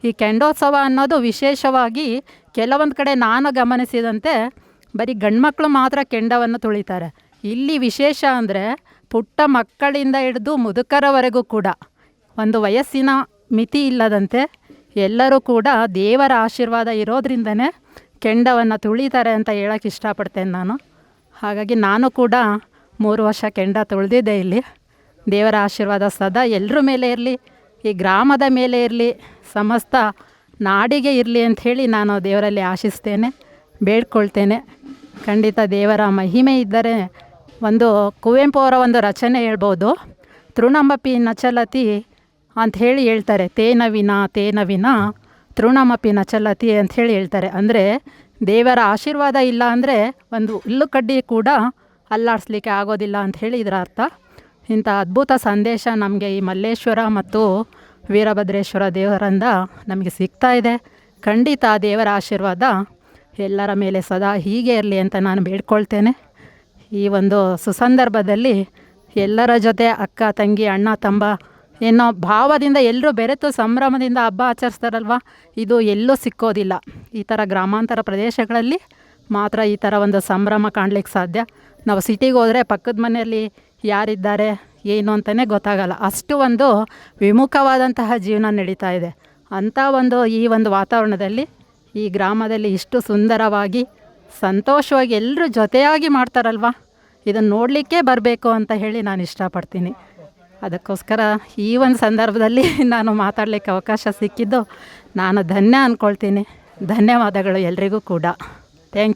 ಈ ಕೆಂಡೋತ್ಸವ ಅನ್ನೋದು ವಿಶೇಷವಾಗಿ ಕೆಲವೊಂದು ಕಡೆ ನಾನು ಗಮನಿಸಿದಂತೆ ಬರೀ ಗಂಡ್ಮಕ್ಳು ಮಾತ್ರ ಕೆಂಡವನ್ನು ತುಳಿತಾರೆ. ಇಲ್ಲಿ ವಿಶೇಷ ಅಂದರೆ ಪುಟ್ಟ ಮಕ್ಕಳಿಂದ ಹಿಡಿದು ಮುದುಕರವರೆಗೂ ಕೂಡ ಒಂದು ವಯಸ್ಸಿನ ಮಿತಿ ಇಲ್ಲದಂತೆ ಎಲ್ಲರೂ ಕೂಡ ದೇವರ ಆಶೀರ್ವಾದ ಇರೋದ್ರಿಂದನೇ ಕೆಂಡವನ್ನು ತುಳಿತಾರೆ ಅಂತ ಹೇಳೋಕ್ಕೆ ಇಷ್ಟಪಡ್ತೇನೆ ನಾನು. ಹಾಗಾಗಿ ನಾನು ಕೂಡ 3 ವರ್ಷ ಕೆಂಡ ತುಳಿದಿದ್ದೆ ಇಲ್ಲಿ. ದೇವರ ಆಶೀರ್ವಾದ ಸದಾ ಎಲ್ಲರ ಮೇಲೆ ಇರಲಿ, ಈ ಗ್ರಾಮದ ಮೇಲೆ ಇರಲಿ, ಸಮಸ್ತ ನಾಡಿಗೆ ಇರಲಿ ಅಂಥೇಳಿ ನಾನು ದೇವರಲ್ಲಿ ಆಶಿಸ್ತೇನೆ, ಬೇಡ್ಕೊಳ್ತೇನೆ. ಖಂಡಿತ ದೇವರ ಮಹಿಮೆ ಇದ್ದರೆ ಒಂದು ಕುವೆಂಪು ಅವರ ಒಂದು ರಚನೆ ಹೇಳ್ಬೋದು, ತೃಣಮಪಿ ನಚಲತಿ ಅಂಥೇಳಿ ಹೇಳ್ತಾರೆ. ತೇನ ವಿನ ತೃಣಮಪಿ ನಚಲತಿ ಅಂಥೇಳಿ ಹೇಳ್ತಾರೆ. ಅಂದರೆ ದೇವರ ಆಶೀರ್ವಾದ ಇಲ್ಲ ಅಂದರೆ ಒಂದು ಹುಲ್ಲು ಕಡ್ಡಿ ಕೂಡ ಅಲ್ಲಾಡಿಸ್ಲಿಕ್ಕೆ ಆಗೋದಿಲ್ಲ ಅಂಥೇಳಿ ಇದರ ಅರ್ಥ. ಇಂಥ ಅದ್ಭುತ ಸಂದೇಶ ನಮಗೆ ಈ ಮಲ್ಲೇಶ್ವರ ಮತ್ತು ವೀರಭದ್ರೇಶ್ವರ ದೇವರಿಂದ ನಮಗೆ ಸಿಗ್ತಾ ಇದೆ. ಖಂಡಿತ ದೇವರ ಆಶೀರ್ವಾದ ಎಲ್ಲರ ಮೇಲೆ ಸದಾ ಹೀಗೆ ಇರಲಿ ಅಂತ ನಾನು ಬೇಡ್ಕೊಳ್ತೇನೆ. ಈ ಒಂದು ಸುಸಂದರ್ಭದಲ್ಲಿ ಎಲ್ಲರ ಜೊತೆ ಅಕ್ಕ ತಂಗಿ ಅಣ್ಣ ತಮ್ಮ ಏನೋ ಭಾವದಿಂದ ಎಲ್ಲರೂ ಬೆರೆತು ಸಂಭ್ರಮದಿಂದ ಹಬ್ಬ ಆಚರಿಸ್ತಾರಲ್ವ, ಇದು ಎಲ್ಲೂ ಸಿಕ್ಕೋದಿಲ್ಲ. ಈ ಥರ ಗ್ರಾಮಾಂತರ ಪ್ರದೇಶಗಳಲ್ಲಿ ಮಾತ್ರ ಈ ಥರ ಒಂದು ಸಂಭ್ರಮ ಕಾಣಲಿಕ್ಕೆ ಸಾಧ್ಯ. ನಾವು ಸಿಟಿಗೆ ಹೋದರೆ ಪಕ್ಕದ ಮನೆಯಲ್ಲಿ ಯಾರಿದ್ದಾರೆ ಏನು ಅಂತಲೇ ಗೊತ್ತಾಗಲ್ಲ, ಅಷ್ಟು ಒಂದು ವಿಮುಖವಾದಂತಹ ಜೀವನ ನಡೀತಾ ಇದೆ. ಅಂಥ ಈ ಒಂದು ವಾತಾವರಣದಲ್ಲಿ ಈ ಗ್ರಾಮದಲ್ಲಿ ಇಷ್ಟು ಸುಂದರವಾಗಿ ಸಂತೋಷವಾಗಿ ಎಲ್ಲರೂ ಜೊತೆಯಾಗಿ ಮಾಡ್ತಾರಲ್ವ, ಇದನ್ನು ನೋಡಲಿಕ್ಕೆ ಬರಬೇಕು ಅಂತ ಹೇಳಿ ನಾನು ಇಷ್ಟಪಡ್ತೀನಿ. ಅದಕ್ಕೋಸ್ಕರ ಈ ಒಂದು ಸಂದರ್ಭದಲ್ಲಿ ನಾನು ಮಾತಾಡಲಿಕ್ಕೆ ಅವಕಾಶ ಸಿಕ್ಕಿದ್ದು ನಾನು ಧನ್ಯ ಅಂದ್ಕೊಳ್ತೀನಿ. ಧನ್ಯವಾದಗಳು ಎಲ್ರಿಗೂ ಕೂಡ.